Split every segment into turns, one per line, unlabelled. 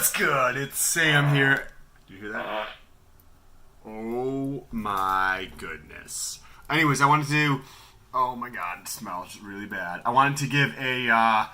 What's good? It's Sam here. Do you hear that? Oh my goodness. Anyways, I wanted to... Oh my god, it smells really bad. I wanted to give a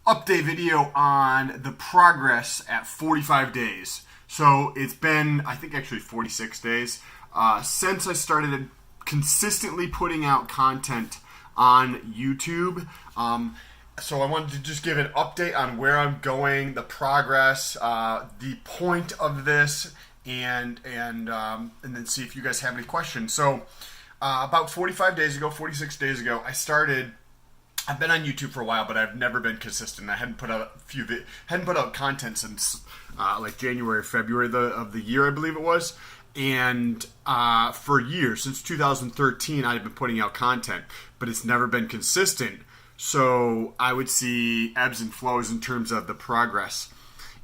update video on the progress at 45 days. So it's been, I think actually 46 days, since I started consistently putting out content on YouTube. So I wanted to just give an update on where I'm going, the progress, the point of this, and then see if you guys have any questions. So about 46 days ago, I've been on YouTube for a while, but I've never been consistent. I hadn't put out content since like January or February of the year, I believe it was. And for years, since 2013, I've been putting out content, but it's never been consistent. So I would see ebbs and flows in terms of the progress.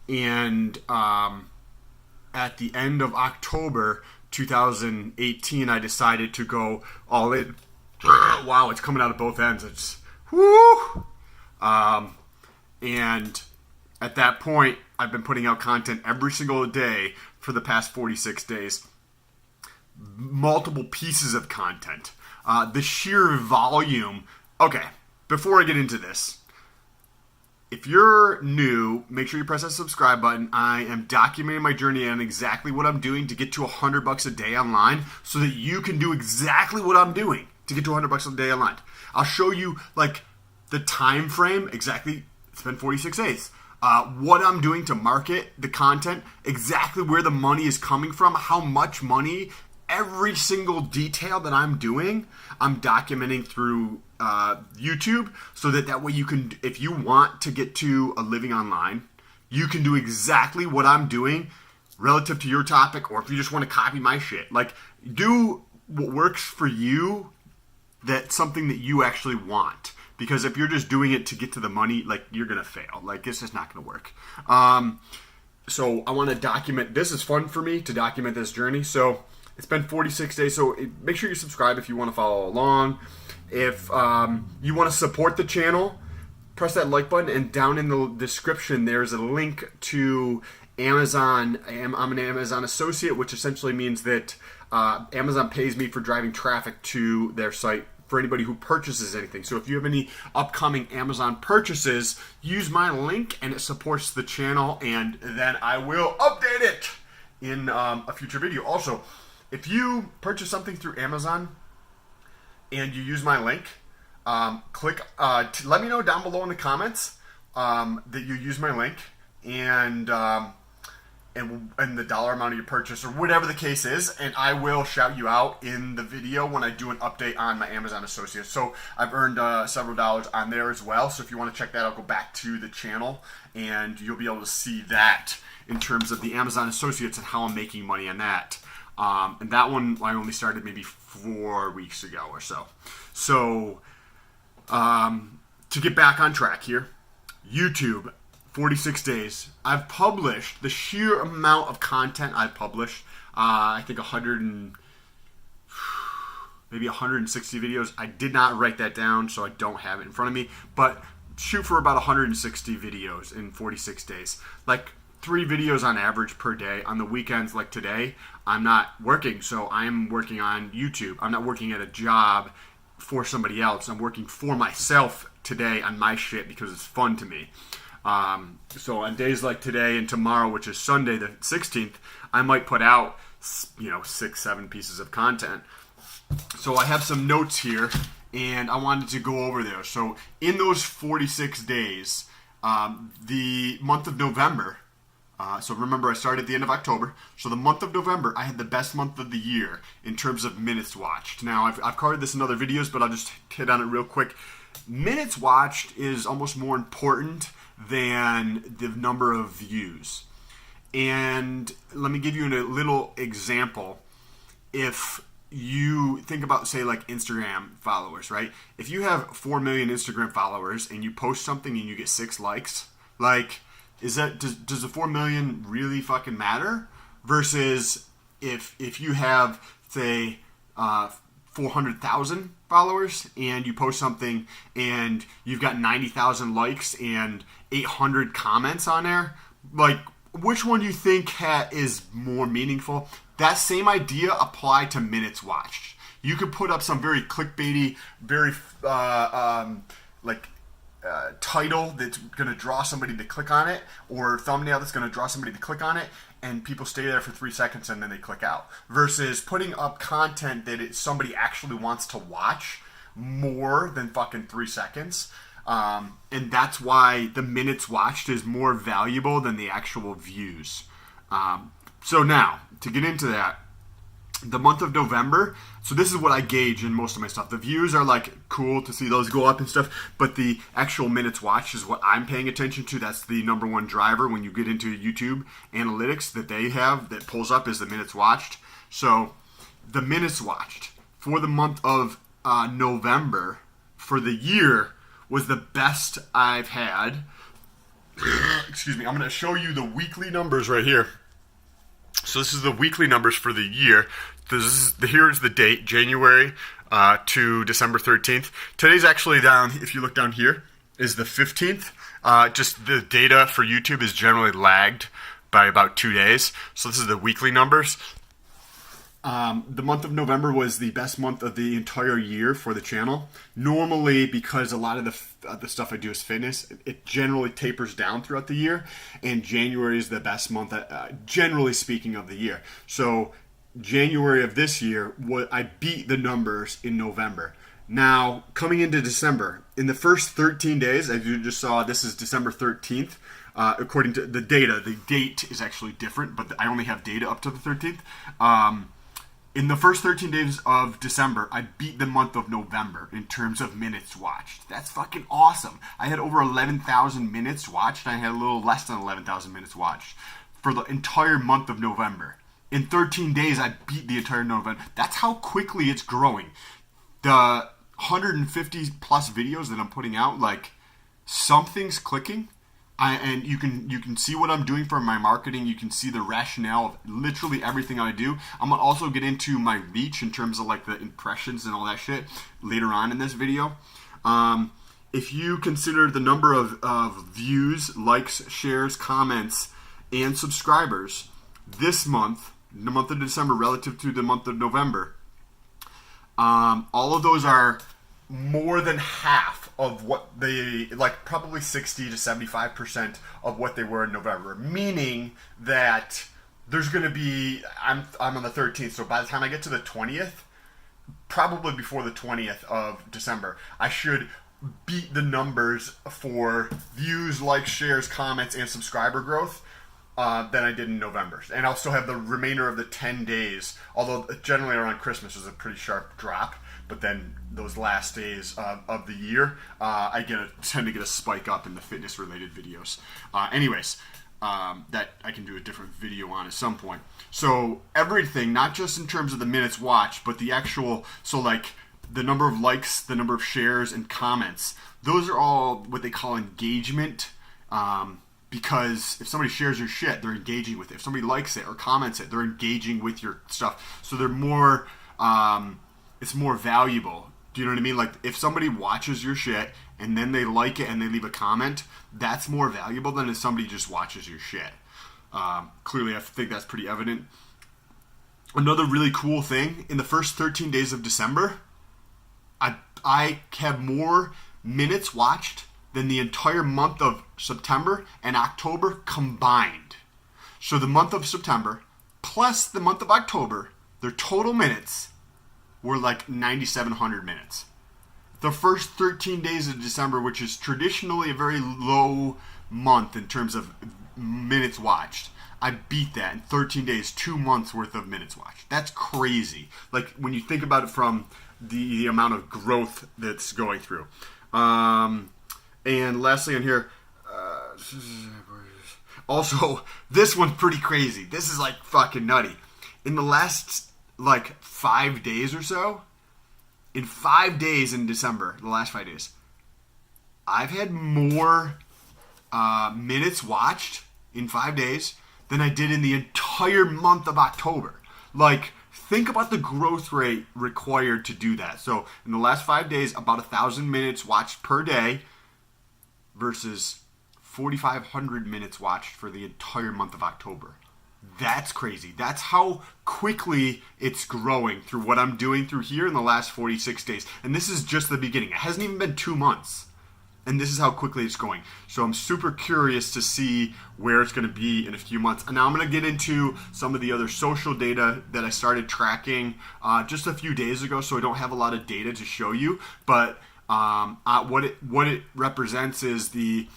And at the end of October 2018, I decided to go all in. Wow, it's coming out of both ends. It's whoo! And at that point, I've been putting out content every single day for the past 46 days. Multiple pieces of content. The sheer volume. Okay. Before I get into this, if you're new, make sure you press that subscribe button. I am documenting my journey on exactly what I'm doing to get to $100 a day online so that you can do exactly what I'm doing to get to $100 a day online. I'll show you like the time frame exactly. It's been 46 days. What I'm doing to market the content, exactly where the money is coming from, how much money, every single detail that I'm doing, I'm documenting through YouTube, so that way you can, if you want to get to a living online, you can do exactly what I'm doing relative to your topic, or if you just want to copy my shit. Like, do what works for you, that's something that you actually want. Because if you're just doing it to get to the money, like, you're going to fail. Like, it's just not going to work. So I want to document, this is fun for me to document this journey. So it's been 46 days, so make sure you subscribe if you want to follow along. If you want to support the channel, press that like button, and down in the description there's a link to Amazon. I'm an Amazon associate, which essentially means that Amazon pays me for driving traffic to their site for anybody who purchases anything. So if you have any upcoming Amazon purchases, use my link and it supports the channel, and then I will update it in a future video. Also, if you purchase something through Amazon and you use my link, let me know down below in the comments that you use my link, and the dollar amount of your purchase, or whatever the case is, and I will shout you out in the video when I do an update on my Amazon associates. So I've earned several dollars on there as well. So if you want to check that out, go back to the channel and you'll be able to see that in terms of the Amazon associates and how I'm making money on that. And that one I only started maybe 4 weeks ago or so. So to get back on track here, YouTube, 46 days. I've published the sheer amount of content I've published. I think maybe 160 videos. I did not write that down, so I don't have it in front of me. But shoot for about 160 videos in 46 days. Like 3 videos on average per day. On the weekends, like today, I'm not working, so I'm working on YouTube. I'm not working at a job for somebody else. I'm working for myself today on my shit because it's fun to me. So on days like today and tomorrow, which is Sunday the 16th, I might put out, 6-7 pieces of content. So I have some notes here, and I wanted to go over there. So in those 46 days, the month of November, so remember I started at the end of October, so the month of November, I had the best month of the year in terms of minutes watched. Now, I've covered this in other videos, but I'll just hit on it real quick. Minutes watched is almost more important than the number of views. And let me give you a little example. If you think about, say, like Instagram followers, right? If you have 4 million Instagram followers and you post something and you get 6 likes, like, does the 4 million really fucking matter? Versus if you have, say, 400,000 followers and you post something and you've got 90,000 likes and 800 comments on there, like, which one do you think is more meaningful? That same idea applied to minutes watched. You could put up some very clickbaity, very title that's going to draw somebody to click on it, or thumbnail that's going to draw somebody to click on it, and people stay there for 3 seconds and then they click out. Versus putting up content that somebody actually wants to watch more than fucking 3 seconds. And that's why the minutes watched is more valuable than the actual views. So now, to get into that, the month of November, so this is what I gauge in most of my stuff. The views are like cool to see those go up and stuff, but the actual minutes watched is what I'm paying attention to. That's the number one driver when you get into YouTube analytics that they have that pulls up is the minutes watched. So the minutes watched for the month of November for the year was the best I've had. Excuse me, I'm going to show you the weekly numbers right here. So this is the weekly numbers for the year. Here is the date, January to December 13th. Today's actually down, if you look down here, is the 15th. Just the data for YouTube is generally lagged by about 2 days. So this is the weekly numbers. The month of November was the best month of the entire year for the channel. Normally, because a lot of the stuff I do is fitness, it generally tapers down throughout the year, and January is the best month, generally speaking, of the year. So January of this year, I beat the numbers in November. Now, coming into December, in the first 13 days, as you just saw, this is December 13th. According to the data, the date is actually different, but I only have data up to the 13th. In the first 13 days of December, I beat the month of November in terms of minutes watched. That's fucking awesome. I had over 11,000 minutes watched. I had a little less than 11,000 minutes watched for the entire month of November. In 13 days, I beat the entire November. That's how quickly it's growing. The 150 plus videos that I'm putting out, like, something's clicking. And you can see what I'm doing for my marketing. You can see the rationale of literally everything I do. I'm going to also get into my reach in terms of like the impressions and all that shit later on in this video. If you consider the number of views, likes, shares, comments, and subscribers this month, the month of December relative to the month of November, all of those are more than half of what they, like probably 60 to 75% of what they were in November. Meaning that there's going to be, I'm on the 13th, so by the time I get to the 20th, probably before the 20th of December, I should beat the numbers for views, likes, shares, comments, and subscriber growth than I did in November. And I'll still have the remainder of the 10 days, although generally around Christmas is a pretty sharp drop. But then those last days of the year, I tend to get a spike up in the fitness-related videos. That I can do a different video on at some point. So everything, not just in terms of the minutes watched, but the actual, so like the number of likes, the number of shares, and comments, those are all what they call engagement. Because if somebody shares your shit, they're engaging with it. If somebody likes it or comments it, they're engaging with your stuff. So they're more... it's more valuable. Do you know what I mean? Like, if somebody watches your shit and then they like it and they leave a comment, that's more valuable than if somebody just watches your shit. Clearly, I think that's pretty evident. Another really cool thing, in the first 13 days of December, I have more minutes watched than the entire month of September and October combined. So the month of September plus the month of October, their total minutes were like 9,700 minutes. The first 13 days of December, which is traditionally a very low month in terms of minutes watched, I beat that in 13 days, 2 months worth of minutes watched. That's crazy. Like when you think about it from the amount of growth that's going through. And lastly on here, also, this one's pretty crazy. This is like fucking nutty. In the last like 5 days or so, in 5 days in December, the last 5 days, I've had more minutes watched in 5 days than I did in the entire month of October. Like, think about the growth rate required to do that. So in the last 5 days, about 1,000 minutes watched per day versus 4,500 minutes watched for the entire month of October. That's crazy. That's how quickly it's growing through what I'm doing through here in the last 46 days. And this is just the beginning. It hasn't even been 2 months. And this is how quickly it's going. So I'm super curious to see where it's going to be in a few months. And now I'm going to get into some of the other social data that I started tracking just a few days ago. So I don't have a lot of data to show you. But what it represents is the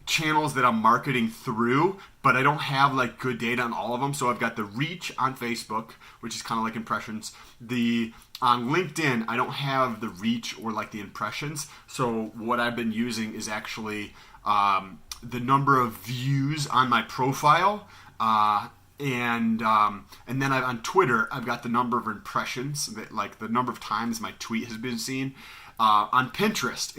channels that I'm marketing through, but I don't have like good data on all of them. So I've got the reach on Facebook, which is kind of like impressions. On LinkedIn, I don't have the reach or like the impressions. So what I've been using is actually the number of views on my profile, and then on Twitter, I've got the number of impressions, like the number of times my tweet has been seen. On Pinterest,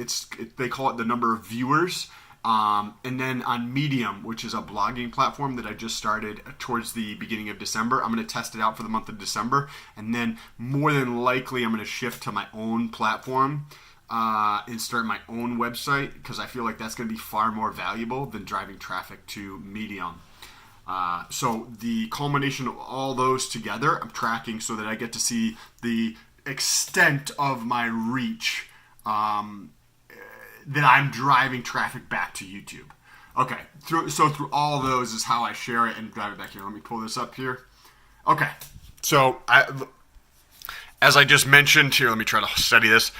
they call it the number of viewers. And then on Medium, which is a blogging platform that I just started towards the beginning of December, I'm going to test it out for the month of December. And then more than likely, I'm going to shift to my own platform and start my own website, because I feel like that's going to be far more valuable than driving traffic to Medium. So the culmination of all those together, I'm tracking so that I get to see the extent of my reach that I'm driving traffic back to YouTube. Okay, through all of those is how I share it and drive it back here. Let me pull this up here. Okay, so as I just mentioned here, let me try to study this.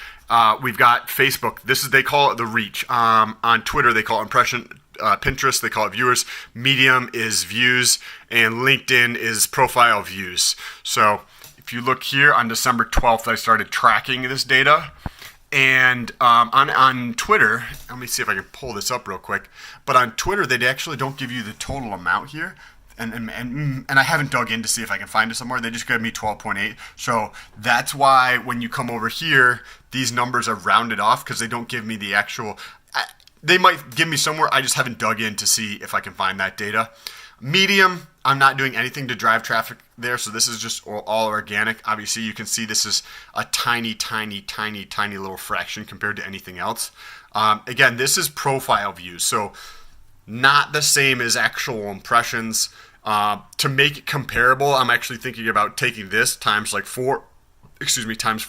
We've got Facebook. They call it the reach. On Twitter, they call it impression. Pinterest, they call it viewers. Medium is views, and LinkedIn is profile views. So if you look here, on December 12th, I started tracking this data. And on Twitter, let me see if I can pull this up real quick. But on Twitter, they actually don't give you the total amount here. And I haven't dug in to see if I can find it somewhere. They just gave me 12.8. So that's why when you come over here, these numbers are rounded off, because they don't give me the actual. They might give me somewhere. I just haven't dug in to see if I can find that data. Medium, I'm not doing anything to drive traffic there, so this is just all organic. Obviously, you can see this is a tiny, tiny, tiny, tiny little fraction compared to anything else. Again, this is profile views, so not the same as actual impressions. To make it comparable, I'm actually thinking about taking this times 4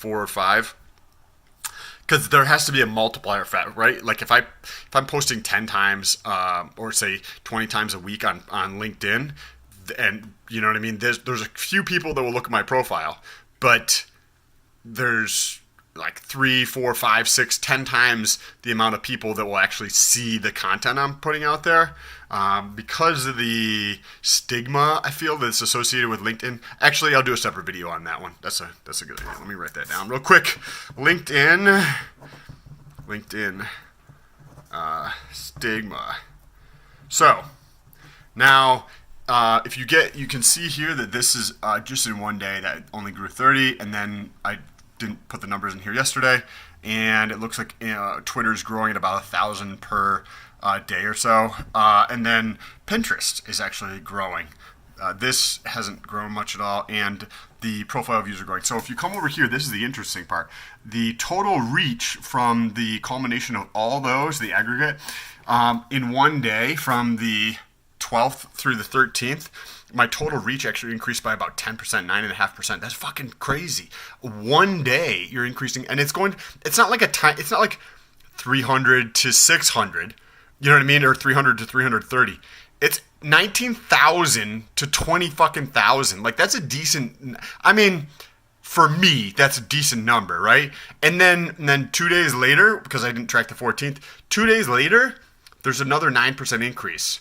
or 5. Because there has to be a multiplier effect, right? Like if I'm posting 10 times or say 20 times a week on LinkedIn, and you know what I mean, there's a few people that will look at my profile, but there's like 3, 4, 5, 6, 10 times the amount of people that will actually see the content I'm putting out there. Because of the stigma I feel that's associated with LinkedIn. Actually, I'll do a separate video on that one. That's a good idea. Let me write that down real quick. LinkedIn stigma. So now, if you can see here that this is just in one day that only grew 30, and then I didn't put the numbers in here yesterday, and it looks like Twitter's growing at about 1,000 per day or so, and then Pinterest is actually growing. This hasn't grown much at all, and the profile views are growing. So if you come over here, this is the interesting part. The total reach from the culmination of all those, the aggregate, in one day from the 12th through the 13th, my total reach actually increased by about 10%, 9.5%. That's fucking crazy. One day you're increasing, and it's not like 300 to 600, you know what I mean, or 300 to 330. It's 19,000 to 20 fucking thousand. Like that's a decent. I mean, for me, that's a decent number, right? And then 2 days later, because I didn't track the 14th, 2 days later, there's another 9% increase.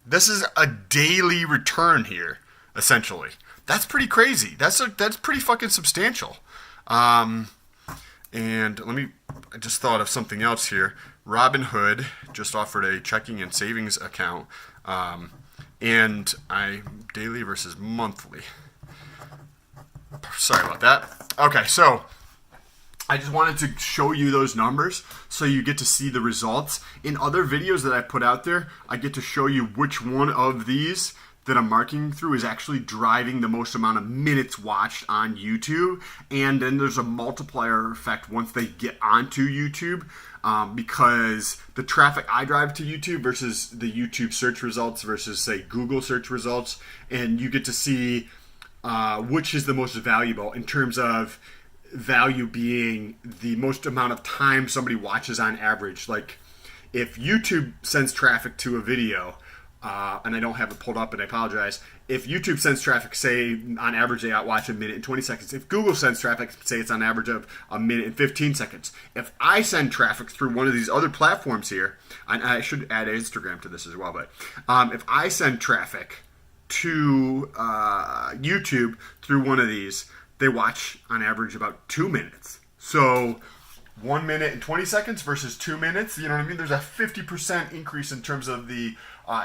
This is a daily return here, essentially. That's pretty crazy. That's pretty fucking substantial. And I just thought of something else here. Robinhood just offered a checking and savings account, and daily versus monthly. Sorry about that. Okay, so I just wanted to show you those numbers so you get to see the results. In other videos that I put out there, I get to show you which one of these that I'm marketing through is actually driving the most amount of minutes watched on YouTube. And then there's a multiplier effect once they get onto YouTube, because the traffic I drive to YouTube versus the YouTube search results versus, say, Google search results, and you get to see which is the most valuable in terms of value being the most amount of time somebody watches on average. Like, if YouTube sends traffic to a video, and I don't have it pulled up, and I apologize. If YouTube sends traffic, say on average they watch 1 minute and 20 seconds. If Google sends traffic, say it's on average of 1 minute and 15 seconds. If I send traffic through one of these other platforms here, and I should add Instagram to this as well, but if I send traffic to YouTube through one of these, they watch on average about 2 minutes. So 1 minute and 20 seconds versus 2 minutes, you know what I mean? There's a 50% increase in terms of the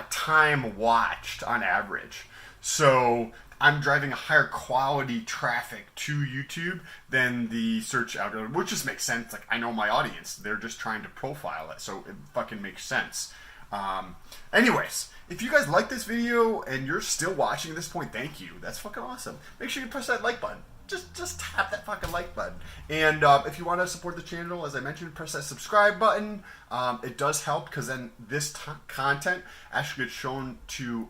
time watched on average. So I'm driving a higher quality traffic to YouTube than the search algorithm, which just makes sense. Like, I know my audience. They're just trying to profile it, so it fucking makes sense. Anyways, if you guys like this video and you're still watching at this point, thank you. That's fucking awesome. Make sure you press that like button. Just tap that fucking like button. And if you want to support the channel, as I mentioned, press that subscribe button. It does help, because then this content actually gets shown to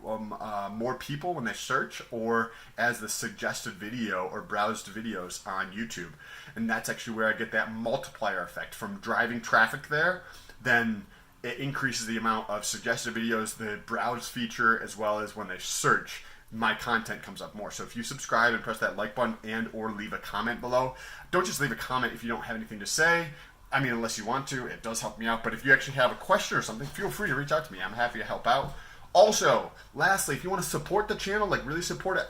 more people when they search, or as the suggested video or browsed videos on YouTube. And that's actually where I get that multiplier effect from driving traffic there. Then it increases the amount of suggested videos, the browse feature, as well as when they search, my content comes up more. So if you subscribe and press that like button and or leave a comment below, don't just leave a comment if you don't have anything to say. I mean, unless you want to, it does help me out. But if you actually have a question or something, feel free to reach out to me. I'm happy to help out. Also, lastly, if you want to support the channel, like really support it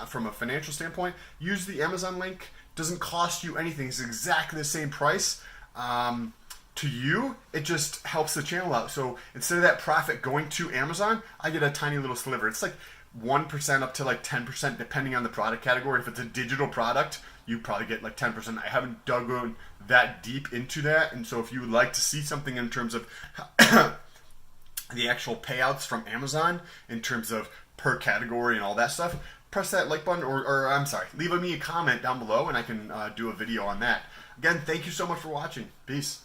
from a financial standpoint, use the Amazon link. Doesn't cost you anything. It's exactly the same price. To you, it just helps the channel out. So instead of that profit going to Amazon, I get a tiny little sliver. It's like 1% up to like 10%, depending on the product category. If it's a digital product, you probably get like 10%. I haven't dug in that deep into that. And so if you would like to see something in terms of the actual payouts from Amazon, in terms of per category and all that stuff, press that like button, or I'm sorry, leave me a comment down below and I can do a video on that. Again, thank you so much for watching. Peace.